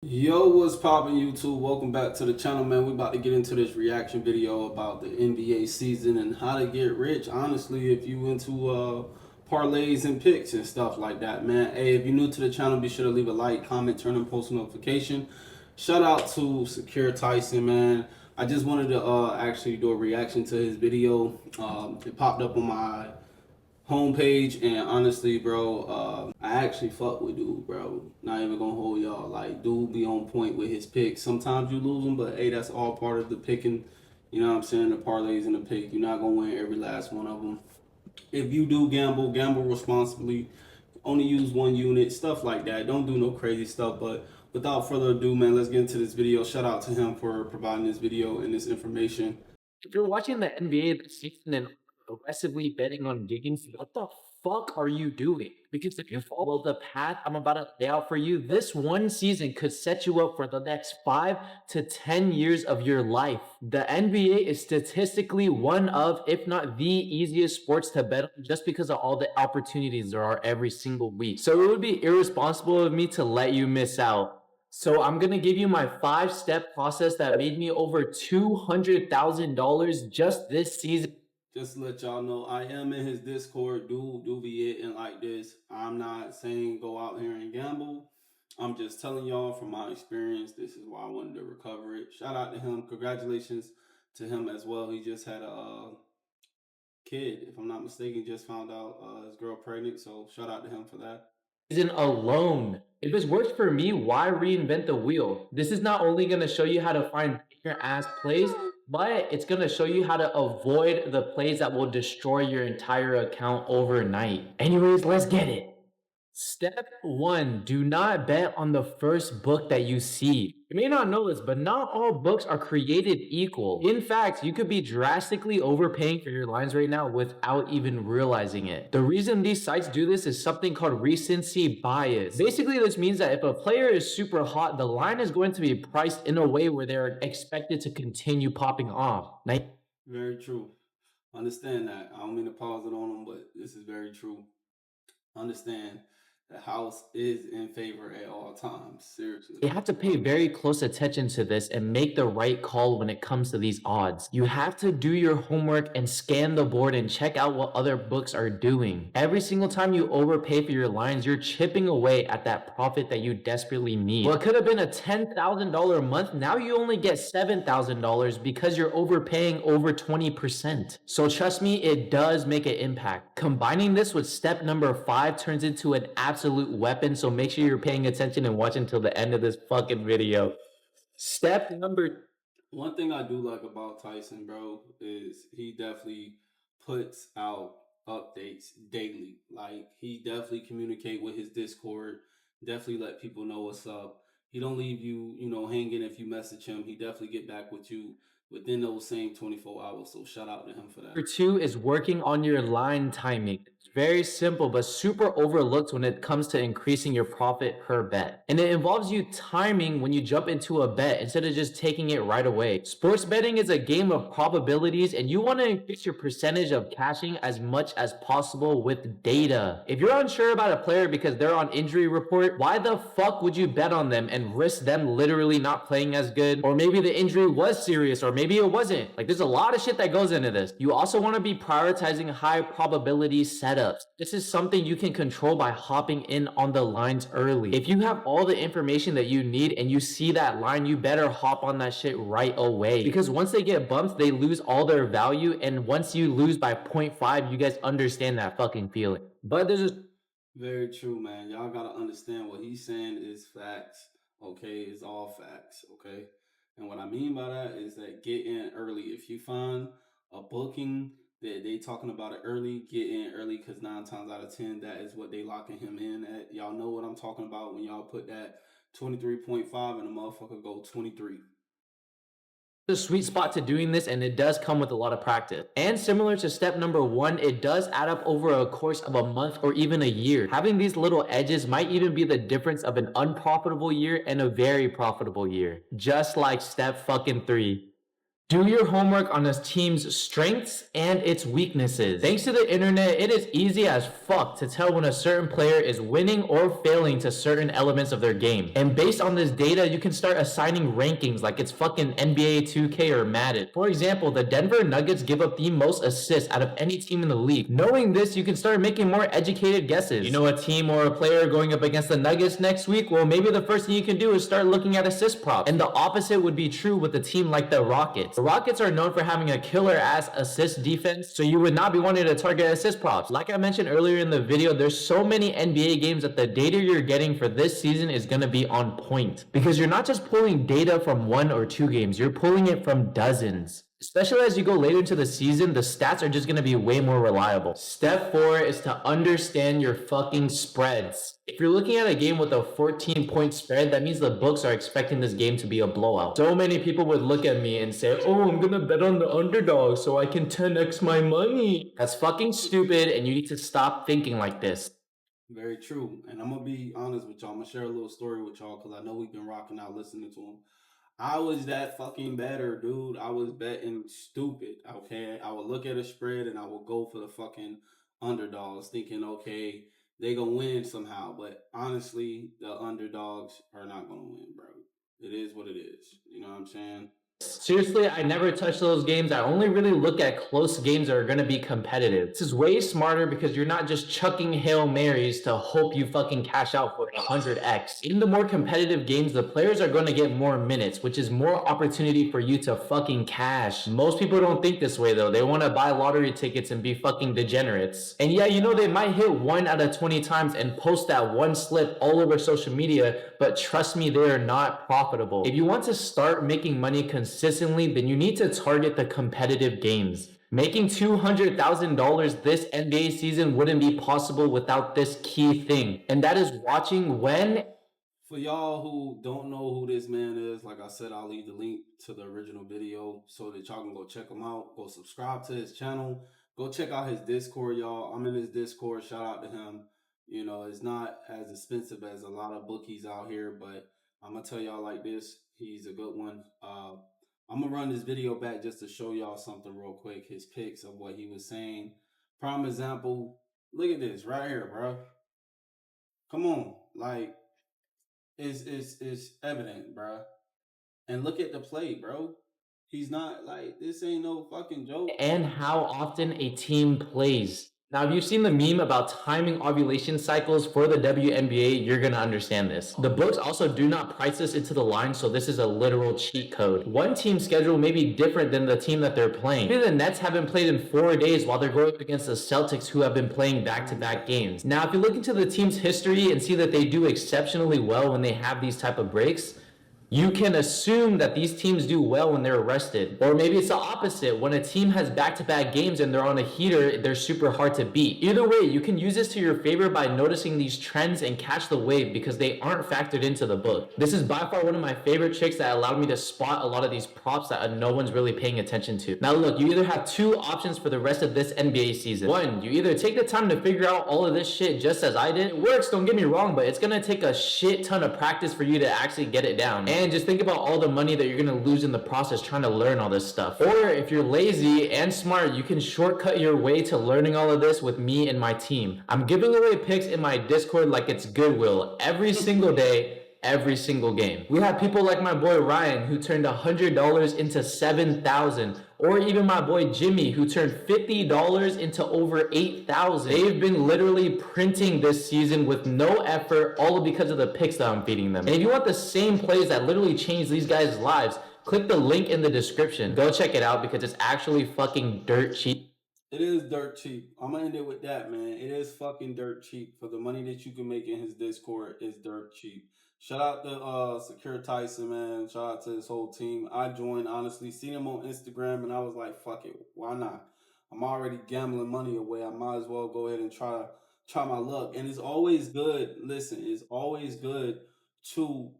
Yo, what's poppin' YouTube? Welcome back to the channel, man. We about to get into this reaction video about the NBA season and how to get rich. Honestly, if you into parlays and picks and stuff like that, man. Hey, if you're new to the channel, be sure to leave a like, comment, turn on post notification. Shout out to 𝐂𝐨𝐩𝐲𝐫𝐢𝐠𝐡𝐭, man. I just wanted to actually do a reaction to his video. It popped up on my homepage, and honestly, bro, I actually fuck with dude, bro. Not even gonna hold y'all. Like, dude be on point with his picks. Sometimes you lose them, but hey, that's all part of the picking. You know what I'm saying? The parlays and the pick. You're not gonna win every last one of them. If you do gamble, gamble responsibly. Only use one unit, stuff like that. Don't do no crazy stuff. But without further ado, man, let's get into this video. Shout out to him for providing this video and this information. If you're watching the NBA this season and aggressively betting on gigging, what the fuck are you doing? Because if you follow the path I'm about to lay out for you, this one season could set you up for the next 5 to 10 years of your life. The NBA is statistically one of, if not the easiest sports to bet on, just because of all the opportunities there are every single week. So it would be irresponsible of me to let you miss out. So I'm gonna give you my 5-step process that made me over $200,000 just this season. Just to let y'all know, I am in his Discord. Do be it and like this. I'm not saying go out here and gamble. I'm just telling y'all from my experience. This is why I wanted to recover it. Shout out to him. Congratulations to him as well. He just had a kid, if I'm not mistaken. Just found out his girl pregnant. So shout out to him for that. Season alone. If this works for me, why reinvent the wheel? This is not only gonna show you how to find bigger ass plays, but it's gonna show you how to avoid the plays that will destroy your entire account overnight. Anyways, let's get it. Step 1, do not bet on the first book that you see. You may not know this, but not all books are created equal. In fact, you could be drastically overpaying for your lines right now without even realizing it. The reason these sites do this is something called recency bias. Basically, this means that if a player is super hot, the line is going to be priced in a way where they're expected to continue popping off. Very true. Understand that. I don't mean to pause it on him, but this is very true. Understand the house is in favor at all times. Seriously. You have to pay very close attention to this and make the right call when it comes to these odds. You have to do your homework and scan the board and check out what other books are doing. Every single time you overpay for your lines, you're chipping away at that profit that you desperately need. What could have been a $10,000 a month, now you only get $7,000 because you're overpaying over 20%. So trust me, it does make an impact. Combining this with step number 5 turns into an absolute weapon, so make sure you're paying attention and watch until the end of this fucking video. Step number... One thing I do like about Tyson, bro, is he definitely puts out updates daily. Like, he definitely communicate with his Discord, definitely let people know what's up. He don't leave you, hanging if you message him. He definitely get back with you within those same 24 hours. So shout out to him for that. Number 2 is working on your line timing. It's very simple, but super overlooked when it comes to increasing your profit per bet. And it involves you timing when you jump into a bet instead of just taking it right away. Sports betting is a game of probabilities, and you want to increase your percentage of cashing as much as possible with data. If you're unsure about a player because they're on injury report, why the fuck would you bet on them and risk them literally not playing as good? Or maybe the injury was serious, or maybe it wasn't. Like, there's a lot of shit that goes into this. You also want to be prioritizing high probability setups. This is something you can control by hopping in on the lines early. If you have all the information that you need and you see that line, you better hop on that shit right away. Because once they get bumped, they lose all their value, and once you lose by 0.5, you guys understand that fucking feeling. But there's just... Very true, man. Y'all gotta understand what he's saying is facts. Okay, it's all facts. Okay, and what I mean by that is that get in early. If you find a booking that they talking about it early, get in early, because 9 times out of 10, that is what they locking him in at. Y'all know what I'm talking about when y'all put that 23.5 and a motherfucker go 23. The sweet spot to doing this, and it does come with a lot of practice. And similar to step number 1, it does add up over a course of a month or even a year. Having these little edges might even be the difference of an unprofitable year and a very profitable year. Just like step fucking 3. Do your homework on a team's strengths and its weaknesses. Thanks to the internet, it is easy as fuck to tell when a certain player is winning or failing to certain elements of their game. And based on this data, you can start assigning rankings like it's fucking NBA 2K or Madden. For example, the Denver Nuggets give up the most assists out of any team in the league. Knowing this, you can start making more educated guesses. You know a team or a player going up against the Nuggets next week? Well, maybe the first thing you can do is start looking at assist props. And the opposite would be true with a team like the Rockets. The Rockets are known for having a killer-ass assist defense, so you would not be wanting to target assist props. Like I mentioned earlier in the video, there's so many NBA games that the data you're getting for this season is going to be on point. Because you're not just pulling data from 1 or 2 games, you're pulling it from dozens. Especially as you go later into the season, the stats are just going to be way more reliable. Step 4 is to understand your fucking spreads. If you're looking at a game with a 14-point spread, that means the books are expecting this game to be a blowout. So many people would look at me and say, oh, I'm gonna bet on the underdog so I can 10x my money. That's fucking stupid, and you need to stop thinking like this. Very true. And I'm gonna be honest with y'all. I'm gonna share a little story with y'all because I know we've been rocking out listening to him. I was that fucking better, dude. I was betting stupid. Okay, I would look at a spread and I would go for the fucking underdogs, thinking, okay, they gonna win somehow. But honestly, the underdogs are not gonna win, bro. It is what it is. You know what I'm saying? Seriously, I never touch those games. I only really look at close games that are going to be competitive. This is way smarter because you're not just chucking Hail Marys to hope you fucking cash out for 100x. In the more competitive games, the players are going to get more minutes, which is more opportunity for you to fucking cash. Most people don't think this way though. They want to buy lottery tickets and be fucking degenerates. And yeah, you know, they might hit 1 out of 20 times and post that one slip all over social media, but trust me, they are not profitable. If you want to start making money consistently, then you need to target the competitive games. Making $200,000 this NBA season wouldn't be possible without this key thing, and that is watching when. For y'all who don't know who this man is, like I said, I'll leave the link to the original video so that y'all can go check him out. Go subscribe to his channel. Go check out his Discord, y'all. I'm in his Discord. Shout out to him. You know, it's not as expensive as a lot of bookies out here, but I'm going to tell y'all like this. He's a good one. I'm going to run this video back just to show y'all something real quick. His picks of what he was saying. Prime example. Look at this right here, bro. Come on. Like, is evident, bro. And look at the play, bro. He's not like, this ain't no fucking joke. And how often a team plays. Now, if you've seen the meme about timing ovulation cycles for the WNBA, you're gonna understand this. The books also do not price this into the line, so this is a literal cheat code. One team's schedule may be different than the team that they're playing. Maybe the Nets haven't played in 4 days while they're going up against the Celtics, who have been playing back-to-back games. Now, if you look into the team's history and see that they do exceptionally well when they have these type of breaks, you can assume that these teams do well when they're rested. Or maybe it's the opposite. When a team has back-to-back games and they're on a heater, they're super hard to beat. Either way, you can use this to your favor by noticing these trends and catch the wave because they aren't factored into the book. This is by far one of my favorite tricks that allowed me to spot a lot of these props that no one's really paying attention to. Now look, you either have 2 options for the rest of this NBA season. 1, you either take the time to figure out all of this shit just as I did. It works, don't get me wrong, but it's gonna take a shit ton of practice for you to actually get it down. And just think about all the money that you're gonna lose in the process trying to learn all this stuff. Or if you're lazy and smart, you can shortcut your way to learning all of this with me and my team. I'm giving away picks in my Discord like it's Goodwill every single day, every single game. We have people like my boy Ryan who turned $100 into $7,000, or even my boy Jimmy who turned $50 into over $8,000. They've been literally printing this season with no effort, all because of the picks that I'm feeding them. And if you want the same plays that literally change these guys' lives, click the link in the description. Go check it out because it's actually fucking dirt cheap. It is dirt cheap. I'm gonna end it with that, man. It is fucking dirt cheap. For the money that you can make in his Discord, it's dirt cheap. Shout out to 𝐂𝐨𝐲𝐽𝐠𝐡, man. Shout out to his whole team. I joined, honestly, seen him on Instagram, and I was like, fuck it, why not? I'm already gambling money away. I might as well go ahead and try my luck. And it's always good. Listen, it's always good to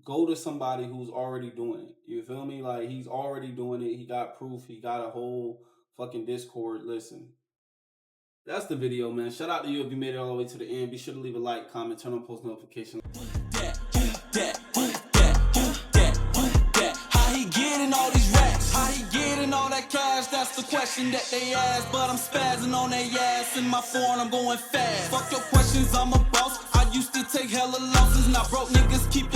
go to somebody who's already doing it. You feel me? Like, he's already doing it. He got proof. He got a whole fucking Discord. Listen, that's the video, man. Shout out to you if you made it all the way to the end. Be sure to leave a like, comment, turn on post notifications. How he getting all these racks? question that they ask, but I'm spazzing on they ass. In my phone, I'm going fast. Fuck your questions, I'm a boss. I used to take hella losses, now broke niggas keep